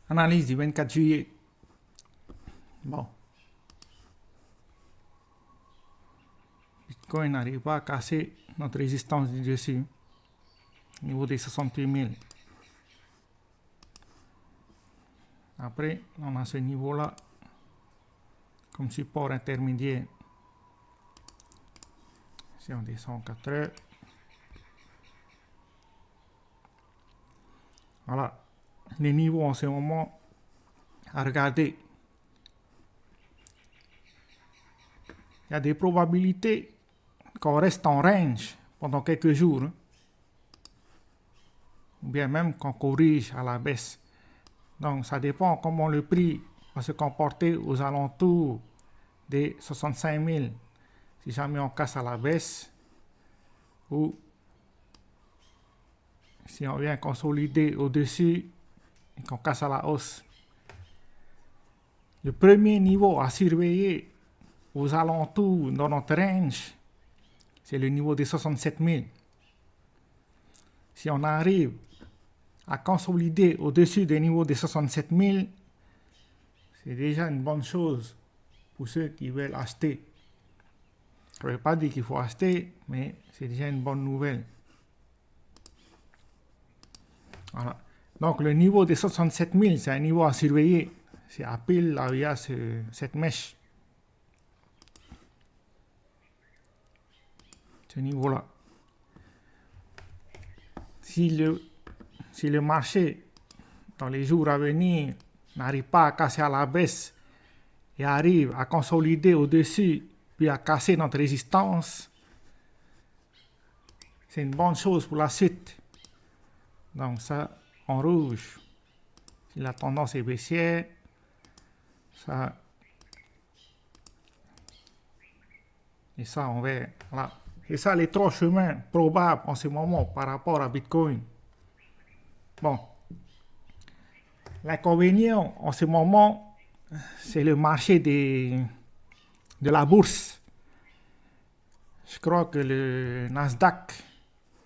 Analyse du 24 juillet. Bon. Bitcoin n'arrive pas à casser notre résistance du dessus. Au niveau des 68 000. Après, on a ce niveau-là comme support intermédiaire. Si on descend 4 heures. Voilà. Les niveaux en ce moment à regarder. Il y a des probabilités qu'on reste en range pendant quelques jours. Ou bien même qu'on corrige à la baisse. Donc ça dépend comment le prix va se comporter aux alentours des 65 000. Si jamais on casse à la baisse ou si on vient consolider au-dessus et qu'on casse à la hausse. Le premier niveau à surveiller aux alentours dans notre range, c'est le niveau des 67 000. Si on arrive à consolider au-dessus des niveaux des 67 000, c'est déjà une bonne chose pour ceux qui veulent acheter. Ça ne veut pas dire qu'il faut acheter, mais c'est déjà une bonne nouvelle. Voilà. Donc le niveau des 67 000, c'est un niveau à surveiller. C'est à pile là où il y a cette mèche. Ce niveau-là. Si le marché, dans les jours à venir, n'arrive pas à casser à la baisse et arrive à consolider au-dessus, puis à casser notre résistance, c'est une bonne chose pour la suite. Donc ça, en rouge. Si la tendance est baissière, ça et ça en vert. Voilà. Et ça, les trois chemins probables en ce moment par rapport à Bitcoin. Bon. L'inconvénient en ce moment, c'est le marché de la bourse. Je crois que le Nasdaq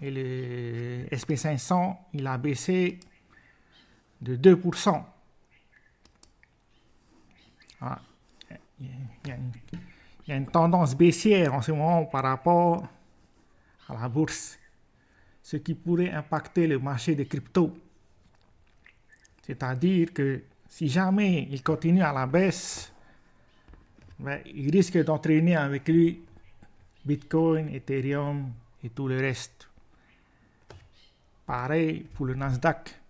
et le SP500, il a baissé de 2%. Voilà. Il y a une tendance baissière en ce moment par rapport à la bourse, ce qui pourrait impacter le marché des cryptos. C'est-à-dire que si jamais il continue à la baisse, ben, il risque d'entraîner avec lui Bitcoin, Ethereum et tout le reste. Pareil pour le Nasdaq.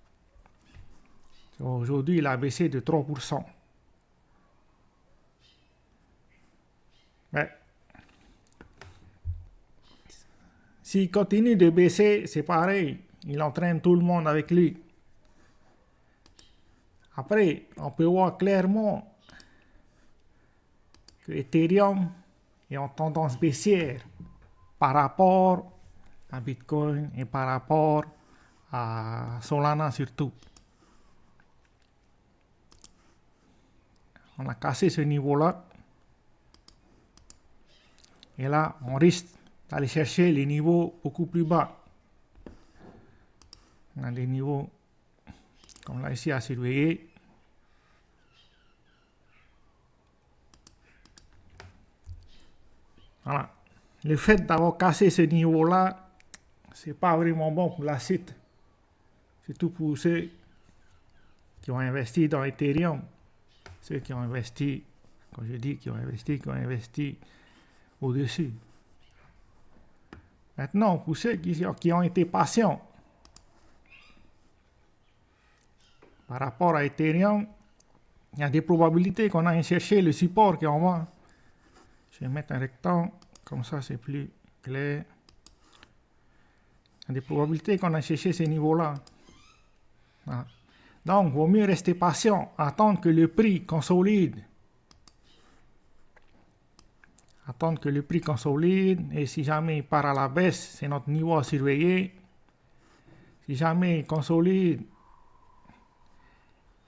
Aujourd'hui, il a baissé de 3%. Ben, s'il continue de baisser, c'est pareil. Il entraîne tout le monde avec lui. Après, on peut voir clairement que Ethereum est en tendance baissière par rapport à Bitcoin et par rapport à Solana surtout. On a cassé ce niveau-là. Et là, on risque d'aller chercher les niveaux beaucoup plus bas. On a des niveaux comme là ici à surveiller. Voilà. Le fait d'avoir cassé ce niveau-là, c'est pas vraiment bon pour la suite. Surtout pour ceux qui ont investi dans Ethereum. Ceux qui ont investi, quand je dis qui ont investi au-dessus. Maintenant, pour ceux qui ont été patients par rapport à Ethereum, il y a des probabilités qu'on aille chercher le support qui est en bas. Je vais mettre un rectangle, comme ça c'est plus clair. Il y a des probabilités qu'on aille chercher ces niveaux-là. Voilà. Donc, il vaut mieux rester patient, attendre que le prix consolide. Attendre que le prix consolide, et si jamais il part à la baisse, c'est notre niveau à surveiller. Si jamais il consolide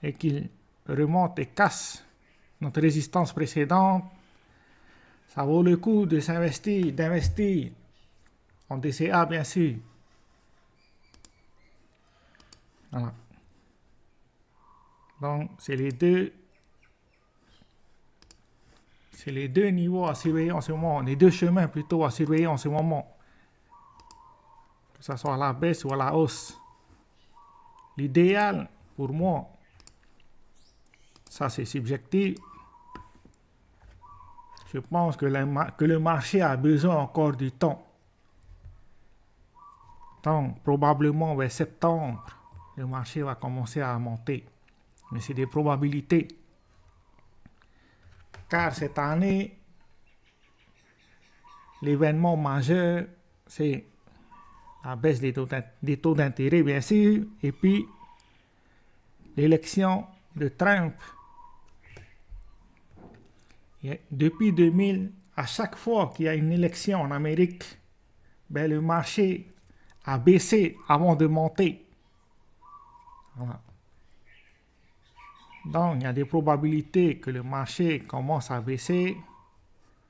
et qu'il remonte et casse notre résistance précédente, ça vaut le coup de d'investir en DCA bien sûr. Voilà. Donc, c'est les deux niveaux à surveiller en ce moment, les deux chemins plutôt à surveiller en ce moment, que ce soit à la baisse ou à la hausse. L'idéal, pour moi, ça c'est subjectif, je pense que le marché a besoin encore du temps. Donc, probablement vers septembre, le marché va commencer à monter. Mais c'est des probabilités. Car cette année, l'événement majeur, c'est la baisse des taux d'intérêt, bien sûr, et puis l'élection de Trump. Et depuis 2000, à chaque fois qu'il y a une élection en Amérique, ben, le marché a baissé avant de monter. Voilà. Donc, il y a des probabilités que le marché commence à baisser,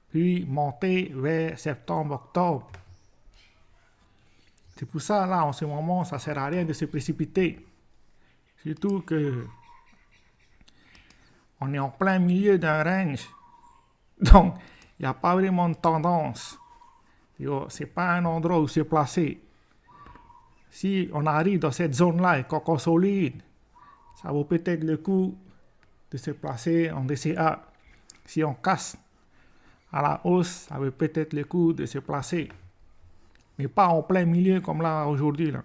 puis monter vers septembre, octobre. C'est pour ça, là, en ce moment, ça ne sert à rien de se précipiter. Surtout que on est en plein milieu d'un range. Donc, il n'y a pas vraiment de tendance. Ce n'est pas un endroit où se placer. Si on arrive dans cette zone-là et qu'on consolide, ça vaut peut-être le coup de se placer en DCA. Si on casse à la hausse, ça vaut peut-être le coup de se placer. Mais pas en plein milieu comme là aujourd'hui. Là.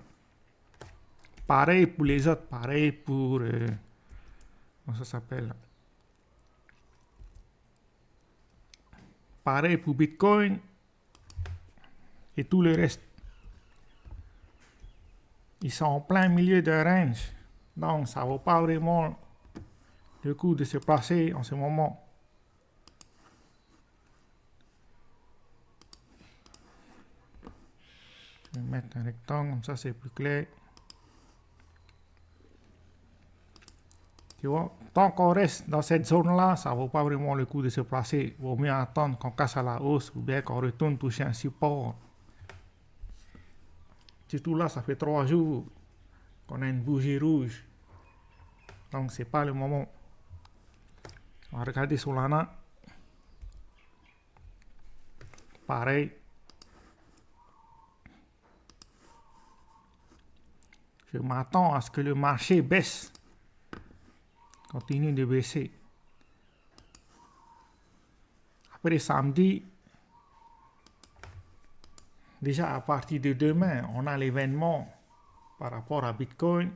Pareil pour les autres, pareil pour... comment ça s'appelle là? Pareil pour Bitcoin et tout le reste. Ils sont en plein milieu de range. Donc, ça ne vaut pas vraiment le coup de se placer en ce moment. Je vais mettre un rectangle, comme ça c'est plus clair. Tu vois, tant qu'on reste dans cette zone-là, ça ne vaut pas vraiment le coup de se placer. Il vaut mieux attendre qu'on casse à la hausse ou bien qu'on retourne toucher un support. Surtout là, ça fait 3 jours qu'on a une bougie rouge. Donc, c'est pas le moment. On va regarder Solana. Pareil. Je m'attends à ce que le marché baisse. Continue de baisser. Après samedi, déjà à partir de demain, on a l'événement par rapport à Bitcoin.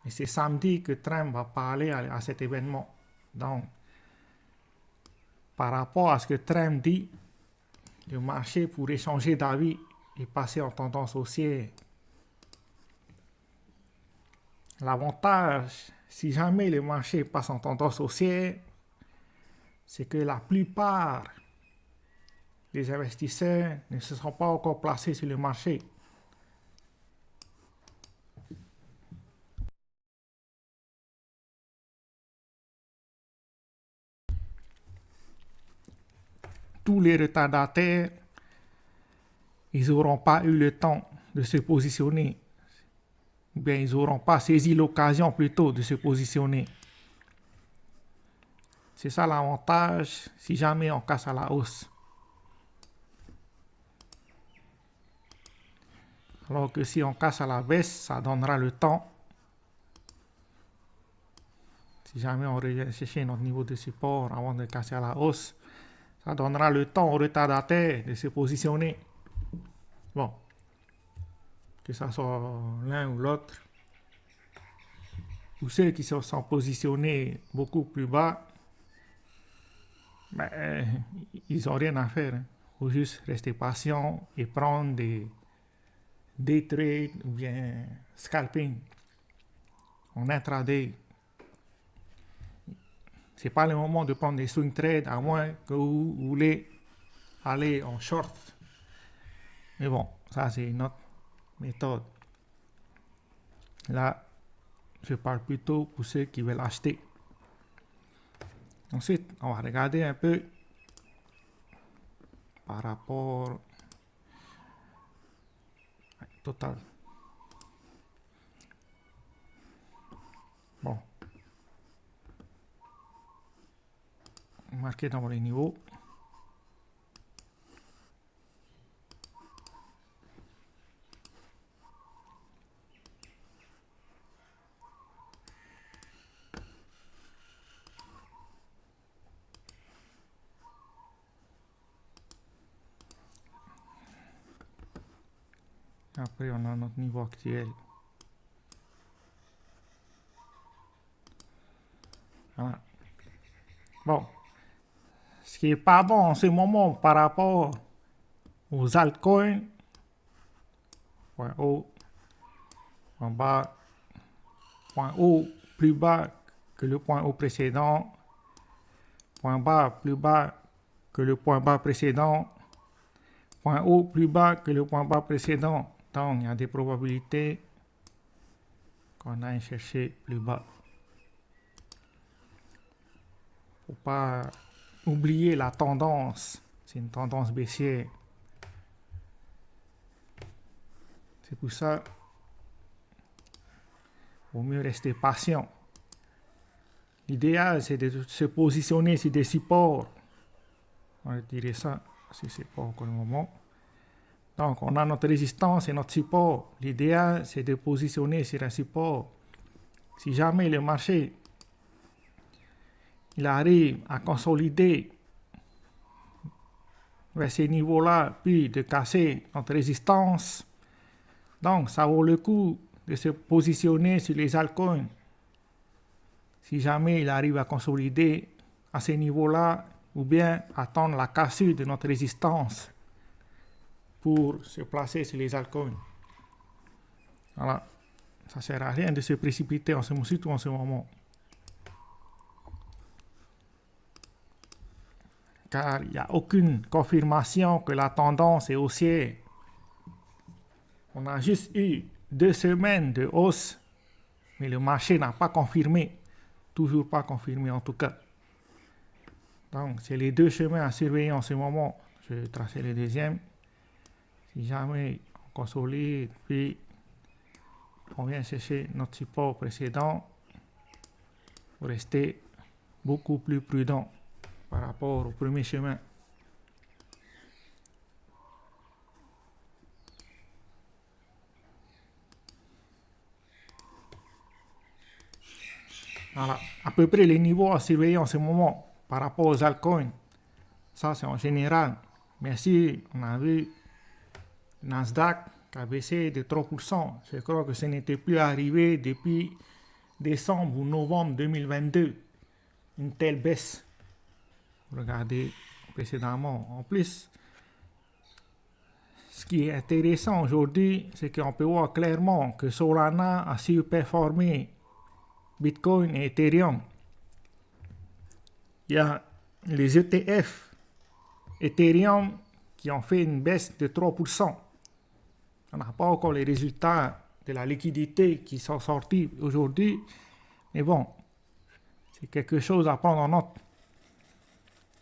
Et c'est samedi que Trump va parler à cet événement. Donc, par rapport à ce que Trump dit, le marché pourrait changer d'avis et passer en tendance haussière. L'avantage, si jamais le marché passe en tendance haussière, c'est que la plupart des investisseurs ne se sont pas encore placés sur le marché. Tous les retardataires, ils n'auront pas eu le temps de se positionner. Ou bien ils n'auront pas saisi l'occasion plutôt de se positionner. C'est ça l'avantage si jamais on casse à la hausse. Alors que si on casse à la baisse, ça donnera le temps. Si jamais on revient chercher notre niveau de support avant de casser à la hausse, ça donnera le temps aux retardataires de se positionner. Bon, que ce soit l'un ou l'autre, ou ceux qui se sont positionnés beaucoup plus bas, ben, ils n'ont rien à faire. Il faut juste rester patient et prendre des trades ou bien scalping en intraday. C'est pas le moment de prendre des swing trades à moins que vous voulez aller en short. Mais bon, ça c'est une autre méthode. Là, je parle plutôt pour ceux qui veulent acheter. Ensuite, on va regarder un peu par rapport total. Bon, marqué dans les niveaux. Après, on a notre niveau actuel. Voilà. Bon. Ce qui est pas bon en ce moment par rapport aux altcoins, point haut, point bas, point haut plus bas que le point haut précédent, point bas plus bas que le point bas précédent, point haut plus bas que le point bas précédent. Donc, il y a des probabilités qu'on aille chercher plus bas. Faut pas oublier la tendance. C'est une tendance baissière. C'est pour ça qu'il vaut mieux rester patient. L'idéal, c'est de se positionner sur des supports. On va dire ça, si c'est pas encore le moment. Donc, on a notre résistance et notre support. L'idéal, c'est de positionner sur un support. Si jamais le marché il arrive à consolider vers ces niveaux-là, puis de casser notre résistance, donc ça vaut le coup de se positionner sur les altcoins. Si jamais il arrive à consolider à ces niveaux-là, ou bien attendre la cassure de notre résistance pour se placer sur les altcoins. Voilà. Ça ne sert à rien de se précipiter surtout en ce moment. Car il n'y a aucune confirmation que la tendance est haussière. On a juste eu 2 semaines de hausse, mais le marché n'a pas confirmé. Toujours pas confirmé en tout cas. Donc, c'est les 2 chemins à surveiller en ce moment. Je vais tracer le deuxième. Si jamais on consolide, puis on vient chercher notre support précédent, il faut rester beaucoup plus prudent par rapport au premier chemin. Voilà, à peu près les niveaux à surveiller en ce moment par rapport aux altcoins. Ça, c'est en général. Mais si on a vu Nasdaq qui a baissé de 3%, je crois que ce n'était plus arrivé depuis décembre ou novembre 2022. Une telle baisse. Regardez précédemment. En plus, ce qui est intéressant aujourd'hui, c'est qu'on peut voir clairement que Solana a surperformé Bitcoin et Ethereum. Il y a les ETF Ethereum qui ont fait une baisse de 3%. On n'a pas encore les résultats de la liquidité qui sont sortis aujourd'hui. Mais bon, c'est quelque chose à prendre en note.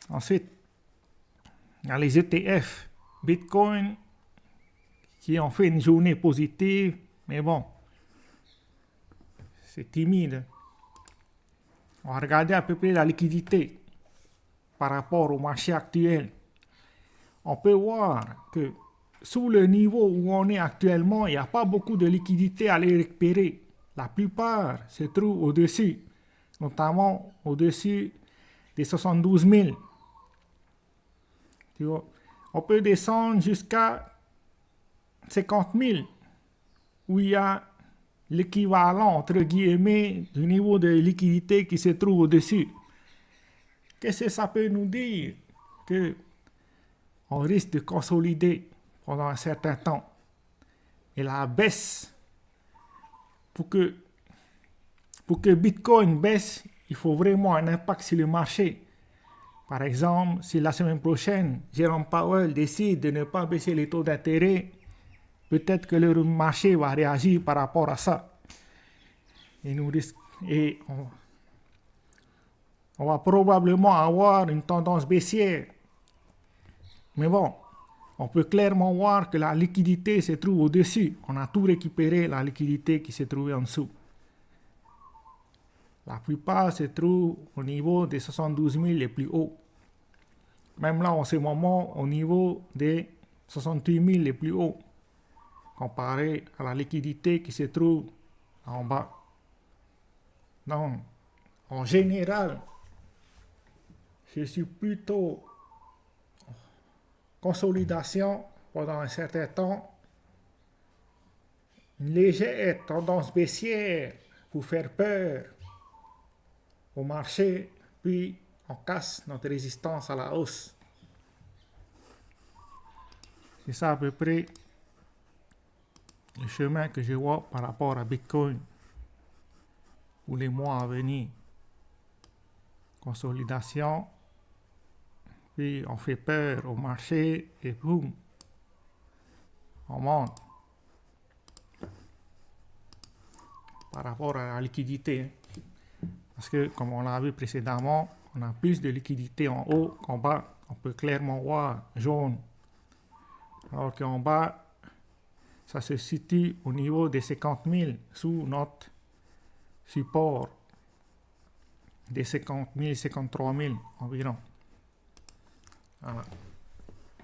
Ensuite, il y a les ETF Bitcoin qui ont fait une journée positive. Mais bon, c'est timide. On va regarder à peu près la liquidité par rapport au marché actuel. On peut voir que sous le niveau où on est actuellement, il n'y a pas beaucoup de liquidité à les récupérer. La plupart se trouvent au-dessus, notamment au-dessus des 72 000. Tu vois, on peut descendre jusqu'à 50 000, où il y a l'équivalent, entre guillemets, du niveau de liquidité qui se trouve au-dessus. Qu'est-ce que ça peut nous dire? Que on risque de consolider pendant un certain temps. Et la baisse, pour que Bitcoin baisse, il faut vraiment un impact sur le marché. Par exemple, si la semaine prochaine, Jérôme Powell décide de ne pas baisser les taux d'intérêt, peut-être que le marché va réagir par rapport à ça. Et on va probablement avoir une tendance baissière. Mais bon, on peut clairement voir que la liquidité se trouve au-dessus. On a tout récupéré, la liquidité qui se trouvait en dessous. La plupart se trouvent au niveau des 72 000 les plus hauts. même là, en ce moment, au niveau des 68 000 les plus hauts, comparé à la liquidité qui se trouve en bas. Donc, en général, je suis plutôt consolidation pendant un certain temps, une légère tendance baissière pour faire peur au marché, puis on casse notre résistance à la hausse. C'est ça à peu près le chemin que je vois par rapport à Bitcoin pour les mois à venir. Consolidation, puis on fait peur au marché et boum, on monte. Par rapport à la liquidité. Parce que, comme on l'a vu précédemment, on a plus de liquidité en haut qu'en bas. On peut clairement voir jaune. Alors qu'en bas, ça se situe au niveau des 50 000 sous notre support des 50 000, 53 000 environ. Voilà.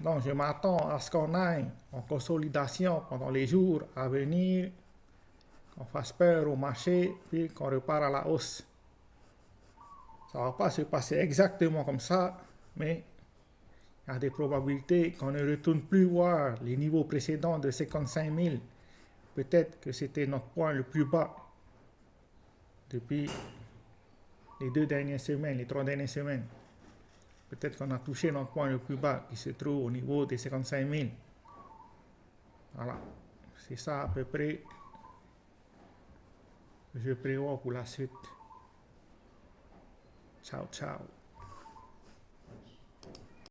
Donc, je m'attends à ce qu'on aille en consolidation pendant les jours à venir, qu'on fasse peur au marché, puis qu'on repart à la hausse. Ça ne va pas se passer exactement comme ça, mais il y a des probabilités qu'on ne retourne plus voir les niveaux précédents de 55 000. Peut-être que c'était notre point le plus bas depuis les 2 dernières semaines, les 3 dernières semaines. Peut-être qu'on a touché notre point le plus bas qui se trouve au niveau des 55 000. Voilà, c'est ça à peu près que je prévois pour la suite. Ciao, ciao.